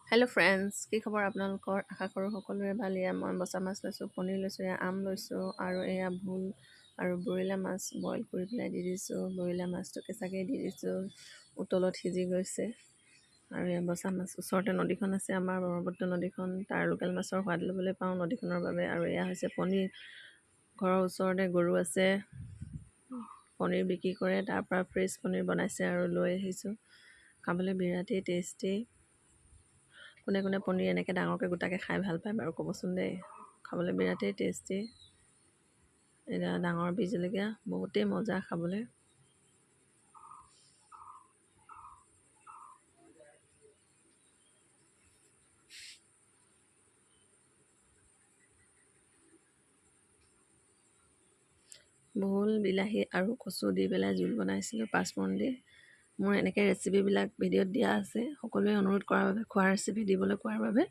Hello' friends, কি খবৰ আপোনালোকৰ? আশা কৰোঁ সকলোৰে ভাল। এয়া মই বচা মাছ লৈছোঁ, পনীৰ লৈছোঁ, এয়া আম লৈছোঁ আৰু এয়া ভোল আৰু বৰিলা মাছ বইল কৰি পেলাই দি দিছোঁ। বৰিলা মাছটো কেঁচাকৈ দি দিছোঁ, উতলত সিজি গৈছে। আৰু এয়া বচা মাছ, ওচৰতে নদীখন আছে আমাৰ ব্ৰহ্মপুত্ৰ নদীখন, তাৰ লোকেল মাছৰ সোৱাদ ল'বলৈ পাওঁ নদীখনৰ বাবে। আৰু এয়া হৈছে পনীৰ, ঘৰৰ ওচৰতে গৰু আছে, পনীৰ বিক্ৰী কৰে, তাৰ পৰা ফ্ৰেছ পনীৰ বনাইছে আৰু লৈ আহিছোঁ। খাবলৈ বিৰাটেই টেষ্টি। কোনে কোনে পনীৰ এনেকৈ ডাঙৰকৈ গোটাকৈ খাই ভাল পায় বাৰু ক'বচোন দেই। খাবলৈ বিৰাটেই টেষ্টি। এতিয়া ডাঙৰ বি জলকীয়া, বহুতেই মজা খাবলৈ। ভোল, বিলাহী আৰু কচু দি পেলাই জোল বনাইছিলোঁ পাঁচফোৰণ দি। মোৰ এনেকৈ ৰেচিপিবিলাক ভিডিঅ'ত দিয়া আছে। সকলোৱে অনুৰোধ কৰাৰ বাবে, খোৱাৰ ৰেচিপি দিবলৈ কোৱাৰ বাবে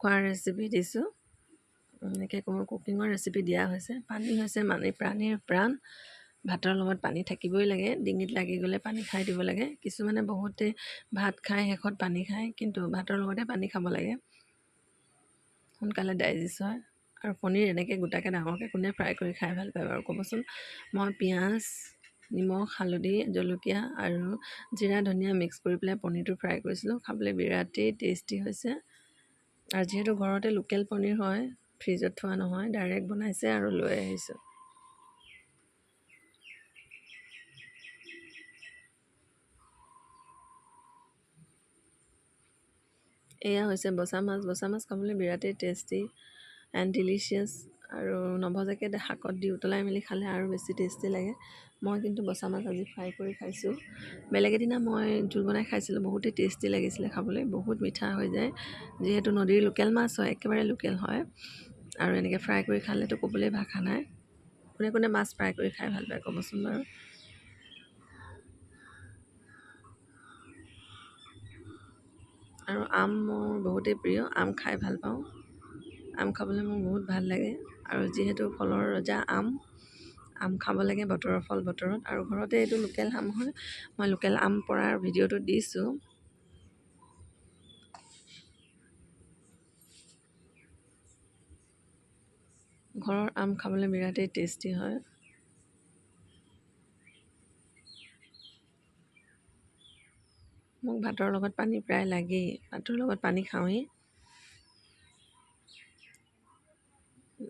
খোৱাৰ ৰেচিপি দিছোঁ। এনেকৈ কোনো কুকিঙৰ ৰেচিপি দিয়া হৈছে। পানী হৈছে প্ৰাণীৰ প্ৰাণ। ভাতৰ লগত পানী থাকিবই লাগে, ডিঙিত লাগি গ'লে পানী খাই দিব লাগে। কিছুমানে বহুতে ভাত খাই শেষত পানী খায়, কিন্তু ভাতৰ লগতে পানী খাব লাগে, সোনকালে ডাইজেষ্ট হয়। আৰু পনীৰ এনেকৈ গোটাকৈ ডাঙৰকৈ কোনে ফ্ৰাই কৰি খাই ভাল পায় বাৰু ক'বচোন। মই পিঁয়াজ, নিমখ, হালধি, জলকীয়া আৰু জিৰা ধনিয়া মিক্স কৰি পেলাই পনীৰটো ফ্ৰাই কৰিছিলোঁ। খাবলৈ বিৰাটেই টেষ্টি হৈছে। আৰু যিহেতু ঘৰতে লোকেল পনীৰ হয়, ফ্ৰিজত থোৱা নহয়, ডাইৰেক্ট বনাইছে আৰু লৈ আহিছোঁ। এয়া হৈছে বচা মাছ। বচা মাছ খাবলৈ বিৰাটেই টেষ্টি এণ্ড ডিলিচিয়াছ। আৰু নভজাকৈ শাকত দি উতলাই মেলি খালে আৰু বেছি টেষ্টি লাগে। মই কিন্তু বচা মাছ আজি ফ্ৰাই কৰি খাইছোঁ। বেলেগ এদিনা মই জোল বনাই খাইছিলোঁ, বহুতেই টেষ্টি লাগিছিলে খাবলৈ, বহুত মিঠা হৈ যায়। যিহেতু নদীৰ লোকেল মাছ হয়, একেবাৰে লোকেল হয়। আৰু এনেকৈ ফ্ৰাই কৰি খালেতো ক'বলৈ ভাষা নাই। কোনে কোনে মাছ ফ্ৰাই কৰি খাই ভাল পায় ক'বচোন বাৰু। আৰু আম মোৰ বহুতেই প্ৰিয়, আম খাই ভাল পাওঁ। আম খাবলৈ মোৰ বহুত ভাল লাগে। আৰু যিহেতু ফলৰ ৰজা আম খাব লাগে বতৰৰ ফল বতৰত। আৰু ঘৰতে এইটো লোকেল আম হয়, মই লোকেল আম পৰাৰ ভিডিঅ'টো দিছোঁ। ঘৰৰ আম খাবলৈ বিৰাটেই টেষ্টি হয়। মোক ভাতৰ লগত পানী প্ৰায় লাগেই, ভাতৰ লগত পানী খাওঁৱেই।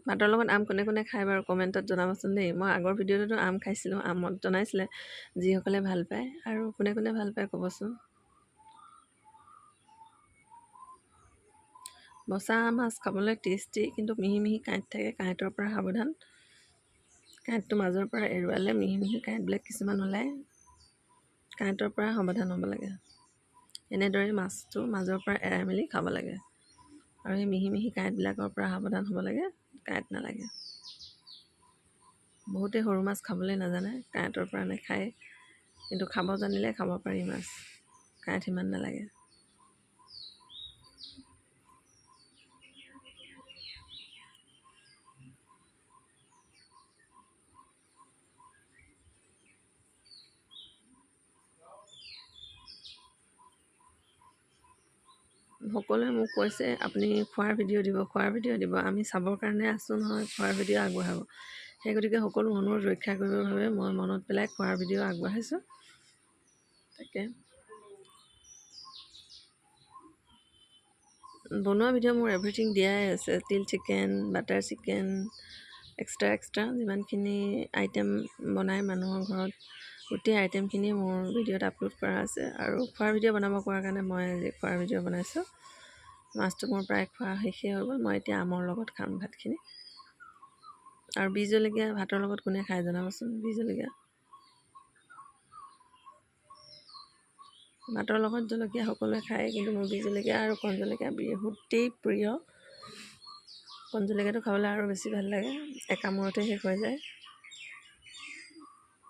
ভাতৰ লগত আম কোনে কোনে খায় বাৰু কমেণ্টত জনাবচোন দেই। মই আগৰ ভিডিঅ'টোতো আম খাইছিলোঁ, আমত জনাইছিলে যিসকলে ভাল পায়। আৰু কোনে কোনে ভাল পায় ক'বচোন। বচা মাছ খাবলৈ টেষ্টি, কিন্তু মিহি মিহি কাঁইট থাকে, কাঁইটৰ পৰা সাৱধান। কাঁইটটো মাজৰ পৰা এৰুৱালে মিহি মিহি কাঁইটবিলাক কিছুমান ওলায়, কাঁইটৰ পৰা সাৱধান হ'ব লাগে। এনেদৰে মাছটো মাজৰ পৰা এৰাই মেলি খাব লাগে। আৰু সেই মিহি মিহি কাঁইটবিলাকৰ পৰা সাৱধান হ'ব লাগে, কাঁইট নালাগে। বহুতে সৰু মাছ খাবলৈ নাজানে, কাঁইটৰ পৰা নাখায়, কিন্তু খাব জানিলে খাব পাৰি মাছ, কাঁইট সিমান নালাগে। সকলোৱে মোক কৈছে আপুনি খোৱাৰ ভিডিঅ' দিব, খোৱাৰ ভিডিঅ' দিব। আমি চাবৰ কাৰণে আছোঁ নহয়, খোৱাৰ ভিডিঅ' আগবঢ়াব। সেই গতিকে সকলো অনুৰোধ ৰক্ষা কৰিবৰ বাবে মই মনত পেলাই খোৱাৰ ভিডিঅ' আগবঢ়াইছোঁ। তাকে বনোৱা ভিডিঅ' মোৰ এভৰিথিং দিয়াই আছে, তিল চিকেন, বাটাৰ চিকেন, এক্সট্ৰা যিমানখিনি আইটেম বনাই মানুহৰ ঘৰত, গোটেই আইটেমখিনি মোৰ ভিডিঅ'ত আপলোড কৰা আছে। আৰু খোৱাৰ ভিডিঅ' বনাব কোৱাৰ কাৰণে মই আজি খোৱাৰ ভিডিঅ' বনাইছোঁ। মাছটো মোৰ প্ৰায় খোৱা শেষেই হৈ গ'ল। মই এতিয়া আমৰ লগত খাম ভাতখিনি। আৰু বি জলকীয়া ভাতৰ লগত কোনে খাই জনাবচোন। বি জলকীয়া ভাতৰ লগত জলকীয়া সকলোৱে খায়, কিন্তু মোৰ বি জলকীয়া আৰু কণ জলকীয়া বহুতেই প্ৰিয়। কণ জলকীয়াটো খাবলৈ আৰু বেছি ভাল লাগে, একামূৰতে শেষ হৈ যায়।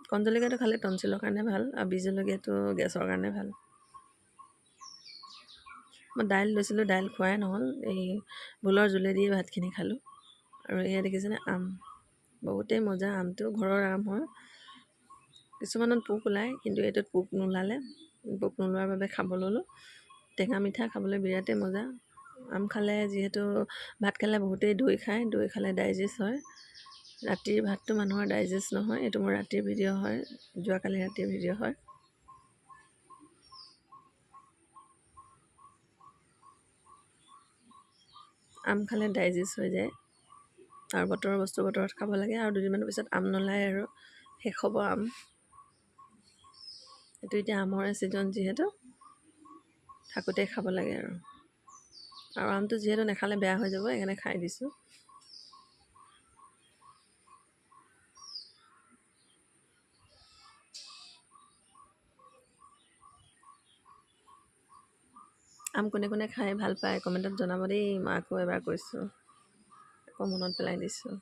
কণ জলকীয়াটো খালে টনচিলৰ কাৰণে ভাল, আৰু বি জলকীয়াটো গেছৰ কাৰণে ভাল। মই দাইল লৈছিলোঁ, দাইল খোৱাই নহ'ল, এই ভোলৰ জোলেদি ভাতখিনি খালোঁ। আৰু এয়া দেখিছেনে আম, বহুতেই মজা। আমটো ঘৰৰ আম হয়, কিছুমানত পোক ওলায়, কিন্তু এইটোত পোক নোলালে। পোক নোলোৱাৰ বাবে খাব ল'লোঁ। টেঙা মিঠা খাবলৈ বিৰাটেই মজা। আম খালে যিহেতু ভাত খালে বহুতেই দৈ খায়, দৈ খালে ডাইজেষ্ট হয়। ৰাতিৰ ভাতটো মানুহৰ ডাইজেষ্ট নহয়। এইটো মোৰ ৰাতিৰ ভিডিঅ' হয়, যোৱাকালি ৰাতিৰ ভিডিঅ' হয়। আম খালে ডাইজেষ্ট হৈ যায় আৰু বতৰৰ বস্তু বতৰত খাব লাগে। আৰু দুদিনমানৰ পিছত আম নোলায় আৰু শেষ হ'ব আম। এইটো এতিয়া আমৰে ছিজন, যিহেতু থাকোঁতে খাব লাগে আৰু আমটো যিহেতু নাখালে বেয়া হৈ যাব, সেইকাৰণে খাই দিছোঁ। আম কোনে কোনে খাই ভাল পায় কমেণ্টত জনাব দেই। মই আকৌ এবাৰ কৈছোঁ, আকৌ মনত পেলাই দিছোঁ।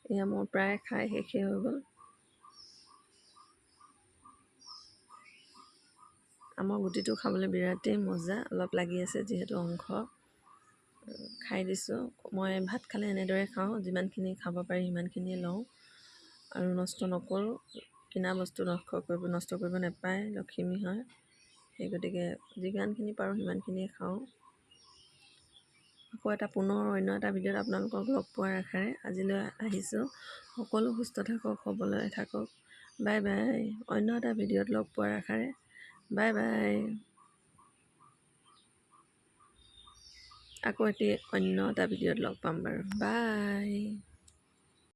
এয়া মোৰ প্ৰায় খাই শেষেই হৈ গ'ল। আমৰ গুটিটো খাবলৈ বিৰাটেই মজা, অলপ লাগি আছে যিহেতু অংশ। খাই দিছোঁ। মই ভাত খালে এনেদৰে খাওঁ, যিমানখিনি খাব পাৰি সিমানখিনিয়ে লওঁ আৰু নষ্ট নকৰোঁ। কিনা বস্তু নষ্ট কৰিব নাপায়, লখিমী হয়। সেই গতিকে যিমানখিনি পাৰোঁ সিমানখিনিয়ে খাওঁ। আকৌ পুনৰ অন্য এটা ভিডিঅ'ত আপোনালোকক লগ পোৱাৰ আশাৰে আজিলৈ আহিছোঁ। সকলো সুস্থ থাকক, সবলে থাকক। Bye bye. অন্য এটা ভিডিঅ'ত লগ পোৱাৰ আশাৰে বাই বাই। আকৌ অন্য এটা ভিডিঅ'ত লগ পাম বাৰু। বাই।